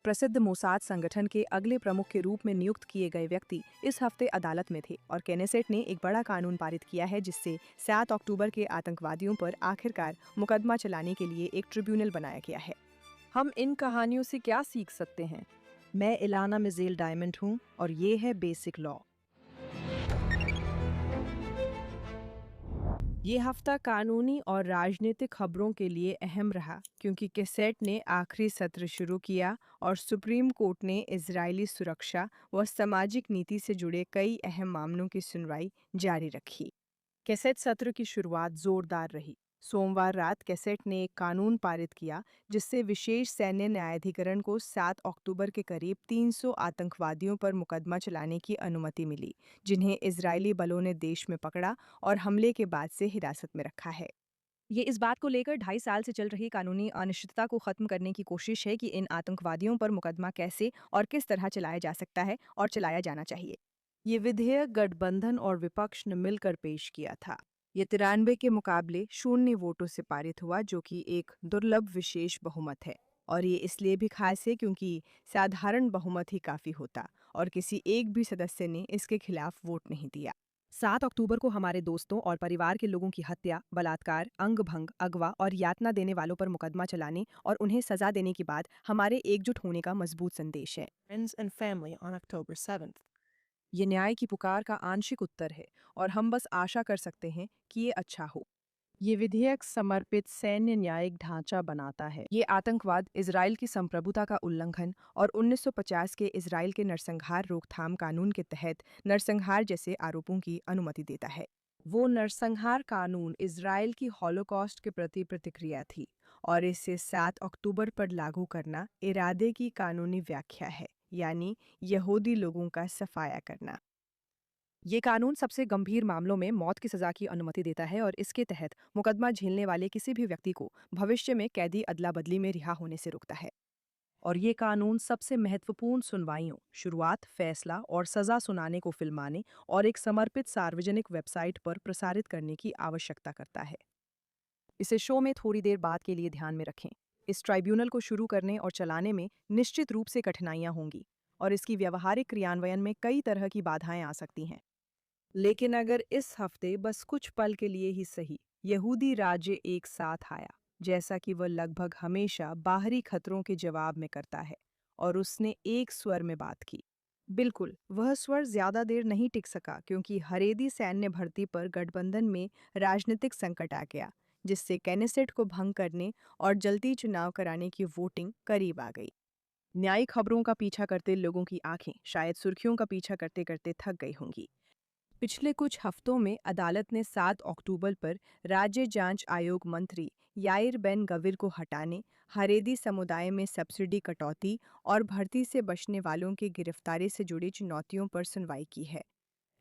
प्रसिद्ध मोसाद संगठन के अगले प्रमुख के रूप में नियुक्त किए गए व्यक्ति इस हफ्ते अदालत में थे और केनेसेट ने एक बड़ा कानून पारित किया है जिससे 7 अक्टूबर के आतंकवादियों पर आखिरकार मुकदमा चलाने के लिए एक ट्रिब्यूनल बनाया गया है। हम इन कहानियों से क्या सीख सकते हैं? मैं इलाना मिजेल डायमंड हूँ और ये है बेसिक लॉ। ये हफ्ता कानूनी और राजनीतिक खबरों के लिए अहम रहा क्योंकि कैसेट ने आखिरी सत्र शुरू किया और सुप्रीम कोर्ट ने इजरायली सुरक्षा व सामाजिक नीति से जुड़े कई अहम मामलों की सुनवाई जारी रखी। कैसेट सत्र की शुरुआत जोरदार रही। सोमवार रात कैसेट ने एक कानून पारित किया जिससे विशेष सैन्य न्यायाधिकरण को 7 अक्टूबर के करीब 300 आतंकवादियों पर मुकदमा चलाने की अनुमति मिली, जिन्हें इजरायली बलों ने देश में पकड़ा और हमले के बाद से हिरासत में रखा है। ये इस बात को लेकर 2.5 साल से चल रही कानूनी अनिश्चितता को खत्म करने की कोशिश है कि इन आतंकवादियों पर मुकदमा कैसे और किस तरह चलाया जा सकता है और चलाया जाना चाहिए। ये विधेयक गठबंधन और विपक्ष ने मिलकर पेश किया था। ये 93 के मुकाबले 0 वोटों से पारित हुआ, जो कि एक दुर्लभ विशेष बहुमत है। और ये इसलिए भी खास है क्योंकि साधारण बहुमत ही काफी होता और किसी एक भी सदस्य ने इसके खिलाफ वोट नहीं दिया। 7 अक्टूबर को हमारे दोस्तों और परिवार के लोगों की हत्या, बलात्कार, अंगभंग, अगवा और यातना देने वालों पर मुकदमा चलाने और उन्हें सजा देने के बाद हमारे एकजुट होने का मजबूत संदेश है। Friends and family on October 7th. ये न्याय की पुकार का आंशिक उत्तर है और हम बस आशा कर सकते हैं कि ये अच्छा हो। ये विधेयक समर्पित सैन्य न्यायिक ढांचा बनाता है। ये आतंकवाद, इजराइल की संप्रभुता का उल्लंघन और 1950 के इजराइल के नरसंहार रोकथाम कानून के तहत नरसंहार जैसे आरोपों की अनुमति देता है। वो नरसंहार कानून इजराइल की हॉलोकॉस्ट के प्रति प्रतिक्रिया थी और इसे 7 अक्टूबर पर लागू करना इरादे की कानूनी व्याख्या है, यानी यहूदी लोगों का सफाया करना। ये कानून सबसे गंभीर मामलों में मौत की सजा की अनुमति देता है और इसके तहत मुकदमा झेलने वाले किसी भी व्यक्ति को भविष्य में कैदी अदला बदली में रिहा होने से रोकता है। और ये कानून सबसे महत्वपूर्ण सुनवाइयों, शुरुआत, फैसला और सजा सुनाने को फिल्माने और एक समर्पित सार्वजनिक वेबसाइट पर प्रसारित करने की आवश्यकता करता है। इसे शो में थोड़ी देर बाद के लिए ध्यान में रखें। इस ट्राइब्यूनल को शुरू करने और चलाने में निश्चित रूप से कठिनाइयां होंगी और इसकी व्यावहारिक क्रियान्वयन में कई तरह की बाधाएं आ सकती हैं। लेकिन अगर इस हफ्ते बस कुछ पल के लिए ही सही यहूदी राज्य एक साथ आया, जैसा कि वह लगभग हमेशा बाहरी खतरों के जवाब में करता है, और उसने एक स्वर में बात की। बिल्कुल, वह स्वर ज्यादा देर नहीं टिक सका क्योंकि हरेदी सैन्य भर्ती पर गठबंधन में राजनीतिक संकट आ गया, जिससे केनेसेट को भंग करने और जल्दी चुनाव कराने की वोटिंग करीब आ गई। न्यायिक खबरों का पीछा करते लोगों की आंखें शायद सुर्खियों का पीछा करते करते थक गई होंगी। पिछले कुछ हफ्तों में अदालत ने 7 अक्टूबर पर राज्य जांच आयोग मंत्री याइर बेन गविर को हटाने, हरेदी समुदाय में सब्सिडी कटौती और भर्ती से बचने वालों की गिरफ्तारी से जुड़ी चुनौतियों पर सुनवाई की है।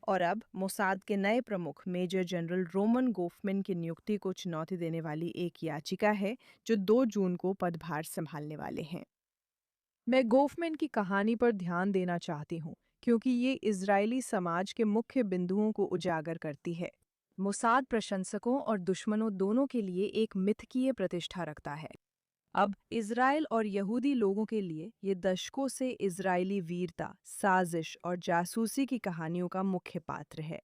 और अब मोसाद के नए प्रमुख मेजर जनरल रोमन गोफमैन की नियुक्ति को चुनौती देने वाली एक याचिका है जो 2 जून को पदभार संभालने वाले हैं। मैं गोफमैन की कहानी पर ध्यान देना चाहती हूँ क्योंकि ये इजरायली समाज के मुख्य बिंदुओं को उजागर करती है। मोसाद प्रशंसकों और दुश्मनों दोनों के लिए एक मिथकीय प्रतिष्ठा रखता है। अब इजराइल और यहूदी लोगों के लिए ये दशकों से इजरायली वीरता, साजिश और जासूसी की कहानियों का मुख्य पात्र है।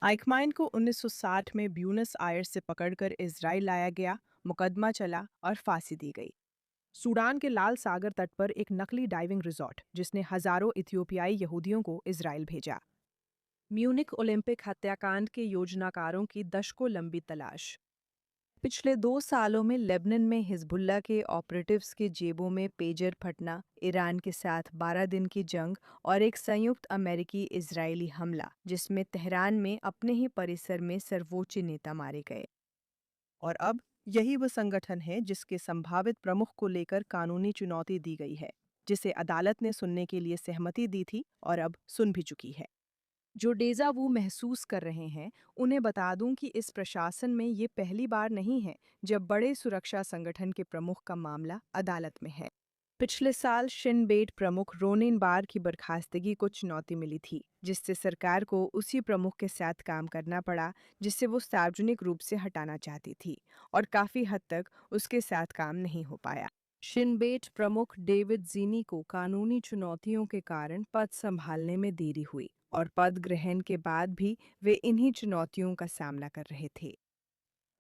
आइकमाइन को 1960 में ब्यूनस आयर्स से पकड़कर इजराइल लाया गया, मुकदमा चला और फांसी दी गई। सूडान के लाल सागर तट पर एक नकली डाइविंग रिजॉर्ट जिसने हजारों इथियोपियाई यहूदियों को इजराइल भेजा। म्यूनिक ओलंपिक हत्याकांड के योजनाकारों की दशकों लंबी तलाश। पिछले 2 सालों में लेबनान में हिजबुल्ला के ऑपरेटिव्स के जेबों में पेजर फटना, ईरान के साथ 12 दिन की जंग और एक संयुक्त अमेरिकी इजरायली हमला जिसमें तेहरान में अपने ही परिसर में सर्वोच्च नेता मारे गए। और अब यही वह संगठन है जिसके संभावित प्रमुख को लेकर कानूनी चुनौती दी गई है, जिसे अदालत ने सुनने के लिए सहमति दी थी और अब सुन भी चुकी है। जो डेजा वू महसूस कर रहे हैं, उन्हें बता दूं कि इस प्रशासन में ये पहली बार नहीं है जब बड़े सुरक्षा संगठन के प्रमुख का मामला अदालत में है। पिछले साल शिन बेट प्रमुख रोनेन बार की बर्खास्तगी को चुनौती मिली थी, जिससे सरकार को उसी प्रमुख के साथ काम करना पड़ा जिससे वो सार्वजनिक रूप से हटाना चाहती थी, और काफी हद तक उसके साथ काम नहीं हो पाया। शिनबेट प्रमुख डेविड ज़ीनी को कानूनी चुनौतियों के कारण पद संभालने में देरी हुई और पद ग्रहण के बाद भी वे इन्हीं चुनौतियों का सामना कर रहे थे।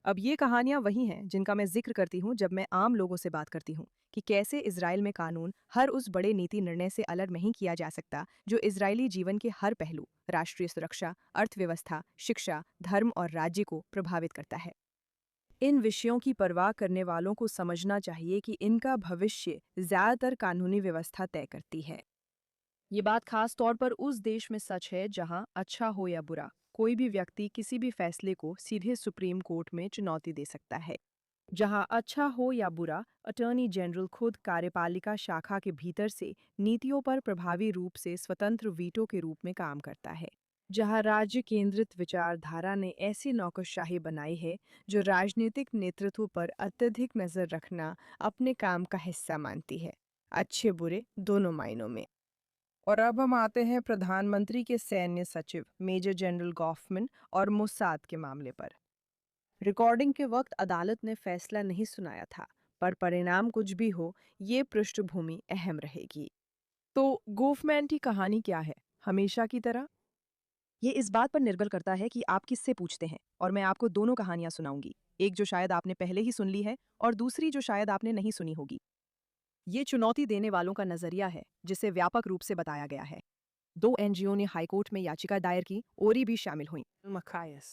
अब ये कहानियां वही हैं जिनका मैं जिक्र करती हूँ जब मैं आम लोगों से बात करती हूँ कि कैसे इजराइल में कानून हर उस बड़े नीति निर्णय से अलग नहीं किया जा सकता जो इजरायली जीवन के हर पहलू, राष्ट्रीय सुरक्षा, अर्थव्यवस्था, शिक्षा, धर्म और राज्य को प्रभावित करता है। इन विषयों की परवाह करने वालों को समझना चाहिए कि इनका भविष्य ज्यादातर कानूनी व्यवस्था तय करती है। ये बात खास तौर पर उस देश में सच है जहां अच्छा हो या बुरा, कोई भी व्यक्ति किसी भी फैसले को सीधे सुप्रीम कोर्ट में चुनौती दे सकता है। जहां अच्छा हो या बुरा, अटॉर्नी जनरल खुद कार्यपालिका शाखा के भीतर से नीतियों पर प्रभावी रूप से स्वतंत्र वीटो के रूप में काम करता है। जहां राज्य केंद्रित विचारधारा ने ऐसी नौकरशाही बनाई है जो राजनीतिक नेतृत्व पर अत्यधिक नजर रखना अपने काम का हिस्सा मानती है, अच्छे बुरे दोनों मायनों में। और अब हम आते हैं प्रधानमंत्री के सैन्य सचिव मेजर जनरल गॉफमैन और मोसाद के मामले पर। रिकॉर्डिंग के वक्त अदालत ने फैसला नहीं सुनाया था, पर परिणाम कुछ भी हो, ये पृष्ठभूमि अहम रहेगी। तो गोफमैन की कहानी क्या है? हमेशा की तरह ये इस बात पर निर्भर करता है कि आप किससे पूछते हैं, और मैं आपको दोनों कहानियां सुनाऊंगी, एक जो शायद आपने पहले ही सुन ली है और दूसरी जो शायद आपने नहीं सुनी होगी। ये चुनौती देने वालों का नजरिया है जिसे व्यापक रूप से बताया गया है। दो एनजीओ ने हाईकोर्ट में याचिका दायर की, ओरी भी शामिल हुई। Machias,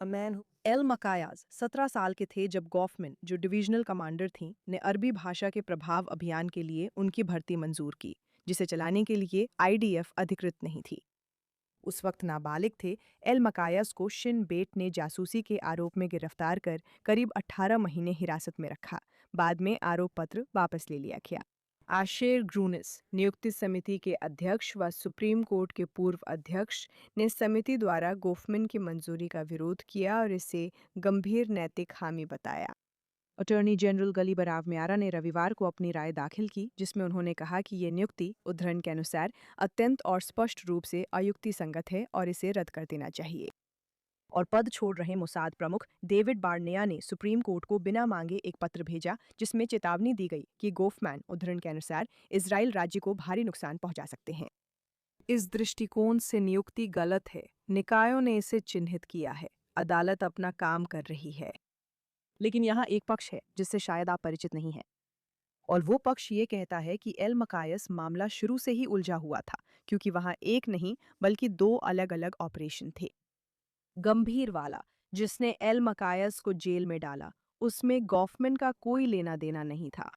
a man who El Machias 17 साल के थे जब गॉफमैन, जो डिवीजनल कमांडर थीं, ने अरबी भाषा के प्रभाव अभियान के लिए उनकी भर्ती मंजूर की, जिसे चलाने के लिए आईडीएफ अधिकृत नहीं थी। उस वक्त नाबालिग थे। एल मकायस को शिन बेट ने जासूसी के आरोप में गिरफ्तार कर करीब 18 महीने हिरासत में रखा। बाद में आरोप पत्र वापस ले लिया गया। आशेर ग्रूनिस, नियुक्ति समिति के अध्यक्ष व सुप्रीम कोर्ट के पूर्व अध्यक्ष, ने समिति द्वारा गोफमैन की मंजूरी का विरोध किया और इसे गंभीर नैतिक खामी बताया। अटॉर्नी जनरल गली बराव म्यारा ने रविवार को अपनी राय दाखिल की, जिसमें उन्होंने कहा कि ये नियुक्ति उद्धरण के अनुसार अत्यंत और स्पष्ट रूप से अयुक्ति संगत है और इसे रद्द कर देना चाहिए। और पद छोड़ रहे मोसाद प्रमुख डेविड बार्नेया ने सुप्रीम कोर्ट को बिना मांगे एक पत्र भेजा जिसमें चेतावनी दी गई कि गोफमैन उद्धरण के अनुसार इजराइल राज्य को भारी नुकसान पहुंचा सकते हैं। इस दृष्टिकोण से नियुक्ति गलत है। निकायों ने इसे चिन्हित किया है। अदालत अपना काम कर रही है। लेकिन यहाँ एक पक्ष है जिससे शायद आप परिचित नहीं हैं, और वो पक्ष ये कहता है कि एल मकायस मामला शुरू से ही उलझा हुआ था, क्योंकि वहां एक नहीं बल्कि दो अलग अलग ऑपरेशन थे। गंभीर वाला, जिसने एल मकायस को जेल में डाला, उसमें गॉफमैन का कोई लेना देना नहीं था।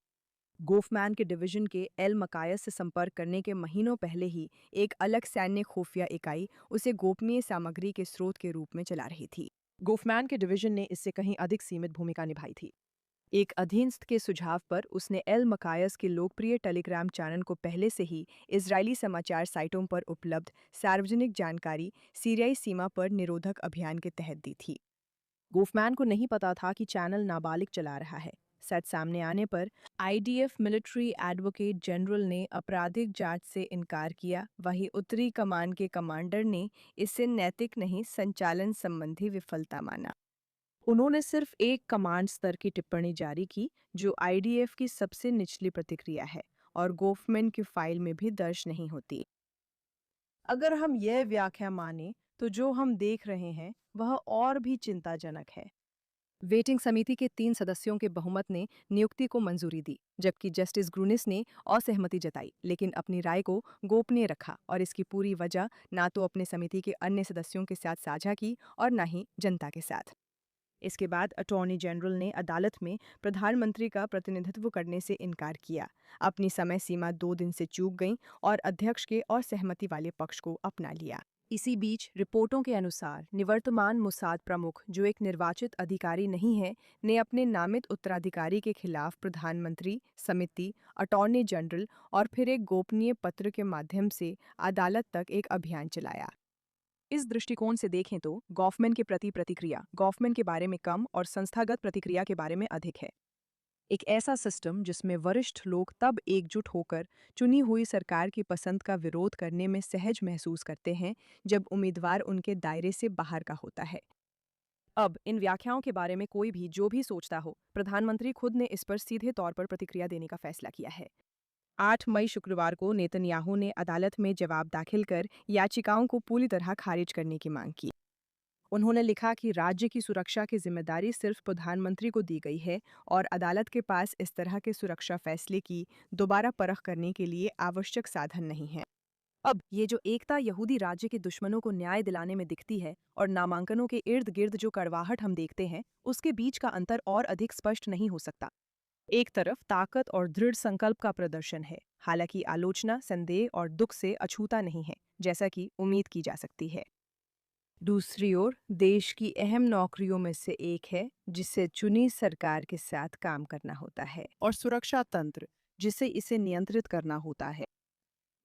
गोफमैन के डिवीजन के एल मकायस से संपर्क करने के महीनों पहले ही एक अलग सैन्य खुफिया इकाई उसे गोपनीय सामग्री के स्रोत के रूप में चला रही थी। गोफमैन के डिवीजन ने इससे कहीं अधिक सीमित भूमिका निभाई थी। एक अधीनस्थ के सुझाव पर उसने एल मकायस के लोकप्रिय टेलीग्राम चैनल को पहले से ही इजरायली समाचार साइटों पर उपलब्ध सार्वजनिक जानकारी सीरियाई सीमा पर निरोधक अभियान के तहत दी थी। गोफमैन को नहीं पता था कि चैनल नाबालिग चला रहा है। सच सामने आने पर आईडीएफ मिलिट्री एडवोकेट जनरल ने आपराधिक जांच से इनकार किया। वहीं उत्तरी कमान के कमांडर ने इसे नैतिक नहीं, संचालन संबंधी विफलता माना। उन्होंने सिर्फ एक कमांड स्तर की टिप्पणी जारी की, जो आईडीएफ की सबसे निचली प्रतिक्रिया है और गोफमैन की फाइल में भी दर्ज नहीं होती। अगर हम यह व्याख्या माने तो जो हम देख रहे हैं वह और भी चिंताजनक है। वेटिंग समिति के 3 सदस्यों के बहुमत ने नियुक्ति को मंजूरी दी, जबकि जस्टिस ग्रूनिस ने असहमति जताई, लेकिन अपनी राय को गोपनीय रखा और इसकी पूरी वजह ना तो अपने समिति के अन्य सदस्यों के साथ साझा की और न ही जनता के साथ। इसके बाद अटॉर्नी जनरल ने अदालत में प्रधानमंत्री का प्रतिनिधित्व करने से इनकार किया। अपनी समय सीमा 2 दिन से चूक गई और अध्यक्ष के असहमति वाले पक्ष को अपना लिया। इसी बीच रिपोर्टों के अनुसार निवर्तमान मोसाद प्रमुख, जो एक निर्वाचित अधिकारी नहीं है, ने अपने नामित उत्तराधिकारी के खिलाफ प्रधानमंत्री, समिति, अटॉर्नी जनरल और फिर एक गोपनीय पत्र के माध्यम से अदालत तक एक अभियान चलाया। इस दृष्टिकोण से देखें तो गॉफमैन के प्रति प्रतिक्रिया गॉफमैन के बारे में कम और संस्थागत प्रतिक्रिया के बारे में अधिक है। एक ऐसा सिस्टम जिसमें वरिष्ठ लोग तब एकजुट होकर चुनी हुई सरकार की पसंद का विरोध करने में सहज महसूस करते हैं जब उम्मीदवार उनके दायरे से बाहर का होता है। अब इन व्याख्याओं के बारे में कोई भी जो भी सोचता हो, प्रधानमंत्री खुद ने इस पर सीधे तौर पर प्रतिक्रिया देने का फैसला किया है। 8 मई शुक्रवार को नेतन्याहू ने अदालत में जवाब दाखिल कर याचिकाओं को पूरी तरह खारिज करने की मांग की। उन्होंने लिखा कि राज्य की सुरक्षा की जिम्मेदारी सिर्फ प्रधानमंत्री को दी गई है और अदालत के पास इस तरह के सुरक्षा फैसले की दोबारा परख करने के लिए आवश्यक साधन नहीं है। अब ये जो एकता यहूदी राज्य के दुश्मनों को न्याय दिलाने में दिखती है और नामांकनों के इर्द गिर्द जो कड़वाहट हम देखते हैं, उसके बीच का अंतर और अधिक स्पष्ट नहीं हो सकता। एक तरफ ताकत और दृढ़ संकल्प का प्रदर्शन है, हालांकि आलोचना, संदेह और दुख से अछूता नहीं है, जैसा कि उम्मीद की जा सकती है। दूसरी ओर देश की अहम नौकरियों में से एक है जिसे चुनी सरकार के साथ काम करना होता है, और सुरक्षा तंत्र जिसे इसे नियंत्रित करना होता है,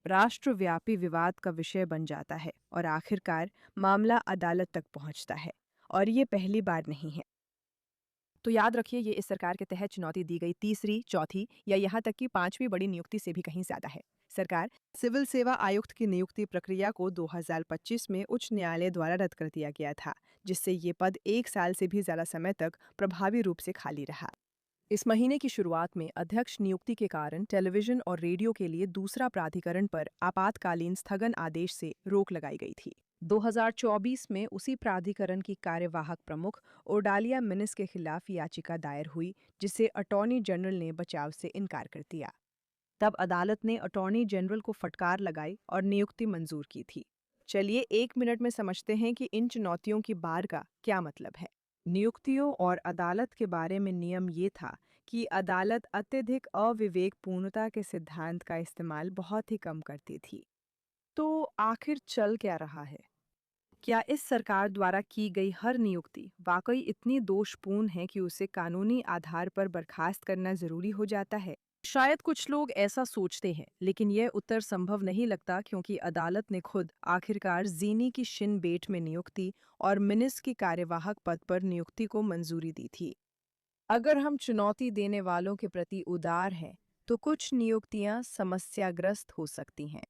राष्ट्रव्यापी विवाद का विषय बन जाता है और आखिरकार मामला अदालत तक पहुंचता है। और ये पहली बार नहीं है। तो याद रखिए, ये इस सरकार के तहत चुनौती दी गई तीसरी, चौथी या यहाँ तक कि पांचवी बड़ी नियुक्ति से भी कहीं ज्यादा है। सरकार सिविल सेवा आयुक्त की नियुक्ति प्रक्रिया को 2025 में उच्च न्यायालय द्वारा रद्द कर दिया गया था, जिससे ये पद 1 साल से भी ज्यादा समय तक प्रभावी रूप से खाली रहा। इस महीने की शुरुआत में अध्यक्ष नियुक्ति के कारण टेलीविजन और रेडियो के लिए दूसरा प्राधिकरण पर आपातकालीन स्थगन आदेश से रोक लगाई गई थी। 2024 में उसी प्राधिकरण की कार्यवाहक प्रमुख ओडालिया मिनिस के खिलाफ याचिका दायर हुई, जिसे अटॉर्नी जनरल ने बचाव से इनकार कर दिया। तब अदालत ने अटॉर्नी जनरल को फटकार लगाई और नियुक्ति मंजूर की थी। चलिए 1 मिनट में समझते हैं कि इन चुनौतियों की बार का क्या मतलब है। नियुक्तियों और अदालत के बारे में नियम ये था कि अदालत अत्यधिक अविवेकपूर्णता के सिद्धांत का इस्तेमाल बहुत ही कम करती थी। तो आखिर चल क्या रहा है? क्या इस सरकार द्वारा की गई हर नियुक्ति वाकई इतनी दोषपूर्ण है कि उसे कानूनी आधार पर बर्खास्त करना जरूरी हो जाता है? शायद कुछ लोग ऐसा सोचते हैं, लेकिन यह उत्तर संभव नहीं लगता, क्योंकि अदालत ने खुद आखिरकार जीनी की शिन बेट में नियुक्ति और मिनिस की कार्यवाहक पद पर नियुक्ति को मंजूरी दी थी। अगर हम चुनौती देने वालों के प्रति उदार हैं, तो कुछ नियुक्तियां समस्याग्रस्त हो सकती हैं।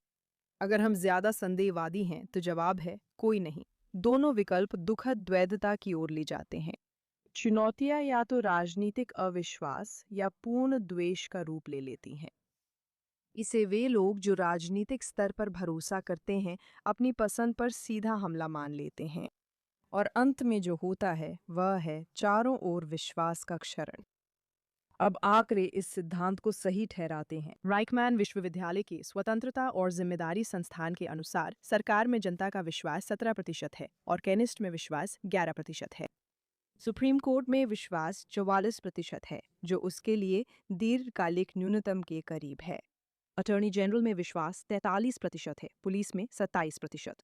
अगर हम ज्यादा संदेहवादी हैं, तो जवाब है कोई नहीं। दोनों विकल्प दुखद द्वैधता की ओर ले जाते हैं। चुनौतियां या तो राजनीतिक अविश्वास या पूर्ण द्वेष का रूप ले लेती हैं। इसे वे लोग जो राजनीतिक स्तर पर भरोसा करते हैं, अपनी पसंद पर सीधा हमला मान लेते हैं। और अंत में जो होता है वह है चारों ओर विश्वास का क्षरण। अब आंकड़े इस सिद्धांत को सही ठहराते हैं। राइकमैन विश्वविद्यालय के स्वतंत्रता और जिम्मेदारी संस्थान के अनुसार सरकार में जनता का विश्वास 17% है और केनिस्ट में विश्वास 11% है। सुप्रीम कोर्ट में विश्वास 44% है, जो उसके लिए दीर्घकालिक न्यूनतम के करीब है। अटॉर्नी जनरल में विश्वास 43% है, पुलिस में 27%।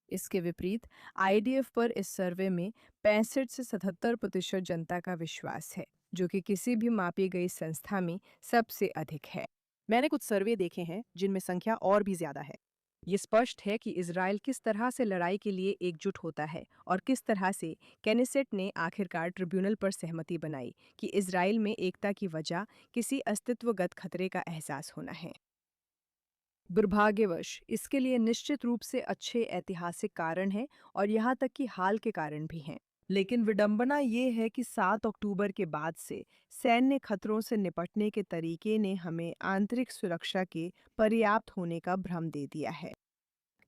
इसके विपरीत आईडीएफ पर इस सर्वे में 65 से 77% जनता का विश्वास है, जो कि किसी भी मापी गई संस्था में सबसे अधिक है। मैंने कुछ सर्वे देखे हैं जिनमें संख्या और भी ज्यादा है। ये स्पष्ट है कि इजराइल किस तरह से लड़ाई के लिए एकजुट होता है और किस तरह से केनेसेट ने आखिरकार ट्रिब्यूनल पर सहमति बनाई कि इजराइल में एकता की वजह किसी अस्तित्वगत खतरे का एहसास होना है। दुर्भाग्यवश इसके लिए निश्चित रूप से अच्छे ऐतिहासिक कारण हैं और यहाँ तक कि हाल के कारण भी हैं। लेकिन विडंबना ये है कि 7 अक्टूबर के बाद से सैन्य खतरों से निपटने के तरीके ने हमें आंतरिक सुरक्षा के पर्याप्त होने का भ्रम दे दिया है,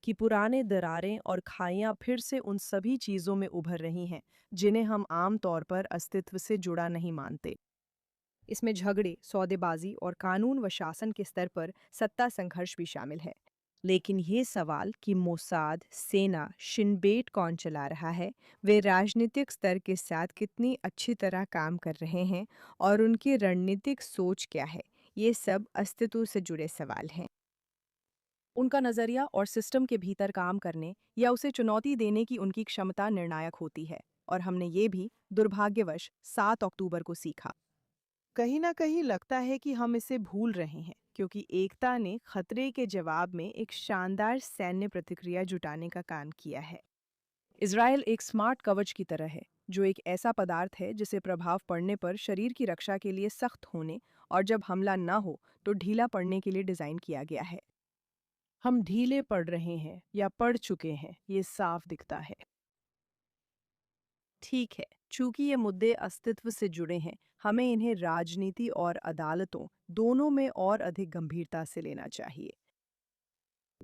कि पुराने दरारें और खाइयां फिर से उन सभी चीज़ों में उभर रही हैं जिन्हें हम आम तौर पर अस्तित्व से जुड़ा नहीं मानते। इसमें झगड़े, सौदेबाजी और कानून व शासन के स्तर पर सत्ता संघर्ष भी शामिल है। लेकिन ये सवाल कि मोसाद, सेना, शिनबेट कौन चला रहा है, वे राजनीतिक स्तर के साथ कितनी अच्छी तरह काम कर रहे हैं और उनकी रणनीतिक सोच क्या है, ये सब अस्तित्व से जुड़े सवाल हैं। उनका नज़रिया और सिस्टम के भीतर काम करने या उसे चुनौती देने की उनकी क्षमता निर्णायक होती है, और हमने ये भी दुर्भाग्यवश 7 अक्टूबर को सीखा। कहीं ना कहीं लगता है कि हम इसे भूल रहे हैं, क्योंकि एकता ने खतरे के जवाब में एक शानदार सैन्य प्रतिक्रिया जुटाने का काम किया है। इज़राइल एक स्मार्ट कवच की तरह है, जो एक ऐसा पदार्थ है जिसे प्रभाव पड़ने पर शरीर की रक्षा के लिए सख्त होने और जब हमला न हो तो ढीला पड़ने के लिए डिज़ाइन किया गया है। हम ढीले पड़ रहे हैं या पड़ चुके हैं, ये साफ दिखता है। ठीक है, चूंकि ये मुद्दे अस्तित्व से जुड़े हैं, हमें इन्हें राजनीति और अदालतों दोनों में और अधिक गंभीरता से लेना चाहिए।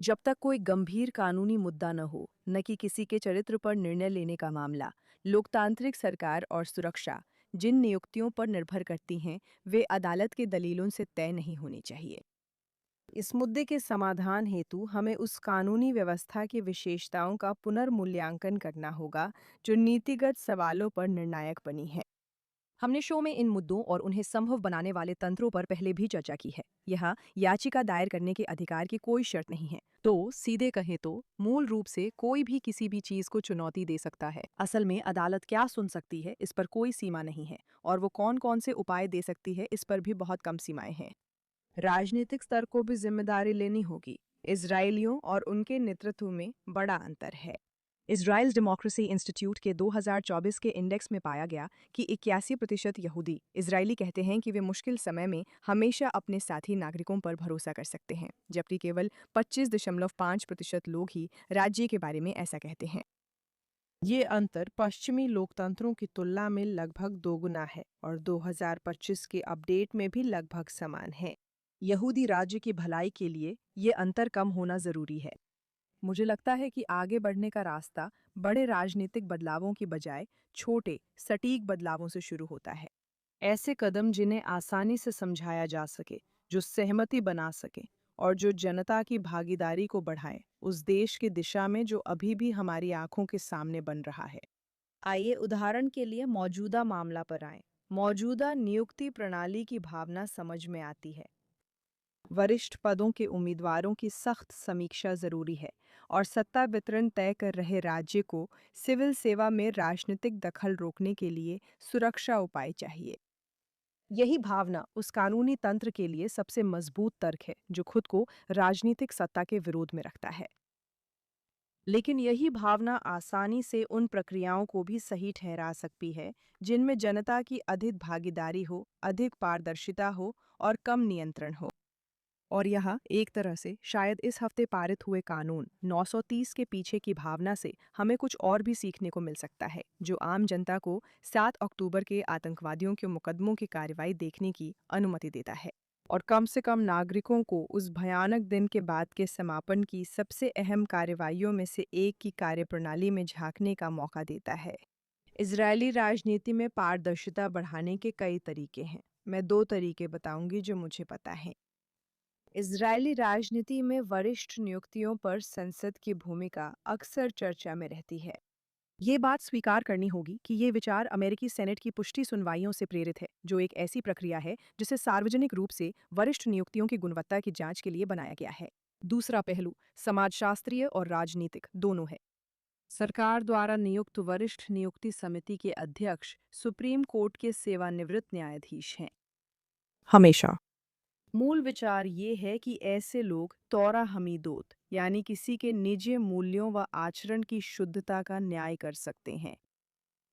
जब तक कोई गंभीर कानूनी मुद्दा न हो, न कि किसी के चरित्र पर निर्णय लेने का मामला, लोकतांत्रिक सरकार और सुरक्षा जिन नियुक्तियों पर निर्भर करती हैं, वे अदालत के दलीलों से तय नहीं होनी चाहिए। इस मुद्दे के समाधान हेतु हमें उस कानूनी व्यवस्था की विशेषताओं का पुनर्मूल्यांकन करना होगा जो नीतिगत सवालों पर निर्णायक बनी है। हमने शो में इन मुद्दों और उन्हें संभव बनाने वाले तंत्रों पर पहले भी चर्चा की है। यहाँ याचिका दायर करने के अधिकार की कोई शर्त नहीं है। तो सीधे कहें तो मूल रूप से कोई भी किसी भी चीज को चुनौती दे सकता है। असल में अदालत क्या सुन सकती है, इस पर कोई सीमा नहीं है, और वो कौन कौन से उपाय दे सकती है, इस पर भी बहुत कम सीमाएं हैं। राजनीतिक स्तर को भी जिम्मेदारी लेनी होगी। इजरायलियों और उनके नेतृत्व में बड़ा अंतर है। इजराइल डेमोक्रेसी इंस्टीट्यूट के 2024 के इंडेक्स में पाया गया कि 81% यहूदी इजरायली कहते हैं कि वे मुश्किल समय में हमेशा अपने साथी नागरिकों पर भरोसा कर सकते हैं, जबकि केवल 25.5% लोग ही राज्य के बारे में ऐसा कहते हैं। ये अंतर पश्चिमी लोकतंत्रों की तुलना में लगभग दोगुना है और 2025 के अपडेट में भी लगभग समान है। यहूदी राज्य की भलाई के लिए ये अंतर कम होना जरूरी है। मुझे लगता है कि आगे बढ़ने का रास्ता बड़े राजनीतिक बदलावों की बजाय छोटे, सटीक बदलावों से शुरू होता है। ऐसे कदम जिन्हें आसानी से समझाया जा सके, जो सहमति बना सके और जो जनता की भागीदारी को बढ़ाए, उस देश की दिशा में जो अभी भी हमारी आंखों के सामने बन रहा है। आइए उदाहरण के लिए मौजूदा मामला पर आएं। मौजूदा नियुक्ति प्रणाली की भावना समझ में आती है। वरिष्ठ पदों के उम्मीदवारों की सख्त समीक्षा जरूरी है और सत्ता वितरण तय कर रहे राज्य को सिविल सेवा में राजनीतिक दखल रोकने के लिए सुरक्षा उपाय चाहिए। यही भावना उस कानूनी तंत्र के लिए सबसे मजबूत तर्क है जो खुद को राजनीतिक सत्ता के विरोध में रखता है। लेकिन यही भावना आसानी से उन प्रक्रियाओं को भी सही ठहरा सकती है जिनमें जनता की अधिक भागीदारी हो, अधिक पारदर्शिता हो और कम नियंत्रण हो। और यहाँ एक तरह से शायद इस हफ्ते पारित हुए कानून 930 के पीछे की भावना से हमें कुछ और भी सीखने को मिल सकता है, जो आम जनता को 7 अक्टूबर के आतंकवादियों के मुकदमों की कार्रवाई देखने की अनुमति देता है और कम से कम नागरिकों को उस भयानक दिन के बाद के समापन की सबसे अहम कार्रवाइयों में से एक की कार्यप्रणाली में झांकने का मौका देता है। इजरायली राजनीति में पारदर्शिता बढ़ाने के कई तरीके हैं। मैं 2 तरीके बताऊंगी जो मुझे पता है। इजरायली राजनीति में वरिष्ठ नियुक्तियों पर संसद की भूमिका अक्सर चर्चा में रहती है। ये बात स्वीकार करनी होगी कि ये विचार अमेरिकी सेनेट की पुष्टि सुनवाइयों से प्रेरित है, जो एक ऐसी प्रक्रिया है जिसे सार्वजनिक रूप से वरिष्ठ नियुक्तियों की गुणवत्ता की जांच के लिए बनाया गया है। दूसरा पहलू समाजशास्त्रीय और राजनीतिक दोनों है। सरकार द्वारा नियुक्त वरिष्ठ नियुक्ति समिति के अध्यक्ष सुप्रीम कोर्ट के सेवानिवृत्त न्यायाधीश हैं। हमेशा मूल विचार ये है कि ऐसे लोग तौरा हमीदोत यानी किसी के निजी मूल्यों व आचरण की शुद्धता का न्याय कर सकते हैं।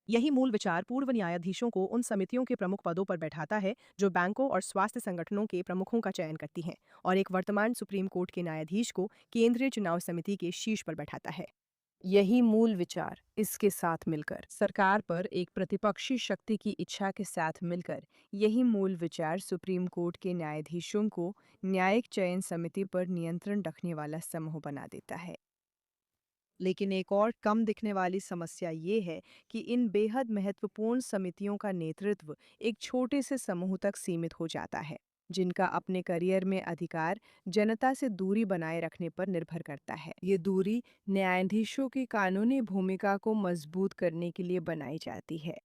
यही मूल विचार पूर्व न्यायाधीशों को उन समितियों के प्रमुख पदों पर बैठाता है जो बैंकों और स्वास्थ्य संगठनों के प्रमुखों का चयन करती हैं, और एक वर्तमान सुप्रीम कोर्ट के न्यायाधीश को केंद्रीय चुनाव समिति के शीर्ष पर बैठाता है। यही मूल विचार इसके साथ मिलकर सरकार पर एक प्रतिपक्षी शक्ति की इच्छा के साथ मिलकर यही मूल विचार सुप्रीम कोर्ट के न्यायाधीशों को न्यायिक चयन समिति पर नियंत्रण रखने वाला समूह बना देता है। लेकिन एक और कम दिखने वाली समस्या ये है कि इन बेहद महत्वपूर्ण समितियों का नेतृत्व एक छोटे से समूह तक सीमित हो जाता है, जिनका अपने करियर में अधिकार जनता से दूरी बनाए रखने पर निर्भर करता है। ये दूरी न्यायाधीशों की कानूनी भूमिका को मजबूत करने के लिए बनाई जाती है।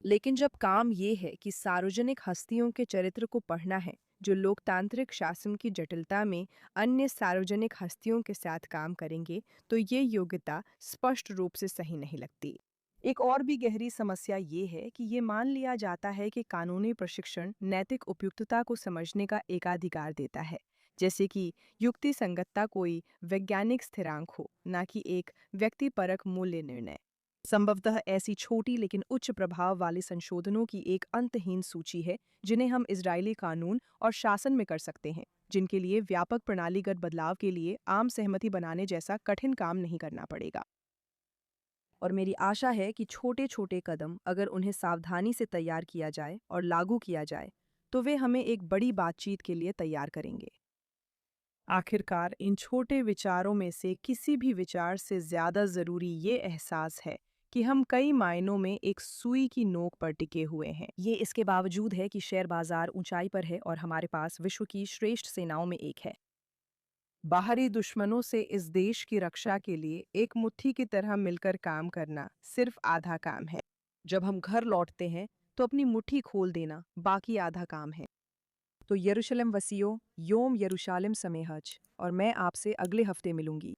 लेकिन जब काम ये है कि सार्वजनिक हस्तियों के चरित्र को पढ़ना है, जो लोकतांत्रिक शासन की जटिलता में अन्य सार्वजनिक हस्तियों के साथ काम करेंगे, तो ये योग्यता स्पष्ट रूप से सही नहीं लगती। एक और भी गहरी समस्या ये है कि ये मान लिया जाता है कि कानूनी प्रशिक्षण नैतिक उपयुक्तता को समझने का एकाधिकार देता है, जैसे कि युक्ति संगतता कोई वैज्ञानिक स्थिरांक हो, न कि एक व्यक्तिपरक मूल्य निर्णय। संभवतः ऐसी छोटी लेकिन उच्च प्रभाव वाले संशोधनों की एक अंतहीन सूची है जिन्हें हम इजरायली कानून और शासन में कर सकते हैं, जिनके लिए व्यापक प्रणालीगत बदलाव के लिए आम सहमति बनाने जैसा कठिन काम नहीं करना पड़ेगा। और मेरी आशा है कि छोटे-छोटे कदम अगर उन्हें सावधानी से तैयार किया जाए और लागू किया जाए, तो वे हमें एक बड़ी बातचीत के लिए तैयार करेंगे। आखिरकार इन छोटे विचारों में से किसी भी विचार से ज्यादा जरूरी ये एहसास है कि हम कई मायनों में एक सुई की नोक पर टिके हुए हैं। ये इसके बावजूद है कि शेयर बाजार ऊंचाई पर है और हमारे पास विश्व की श्रेष्ठ सेनाओं में एक है। बाहरी दुश्मनों से इस देश की रक्षा के लिए एक मुट्ठी की तरह मिलकर काम करना सिर्फ आधा काम है। जब हम घर लौटते हैं तो अपनी मुट्ठी खोल देना बाकी आधा काम है। तो यरूशलेम वसियों, योम यरूशलेम समेहज, और मैं आपसे अगले हफ्ते मिलूंगी।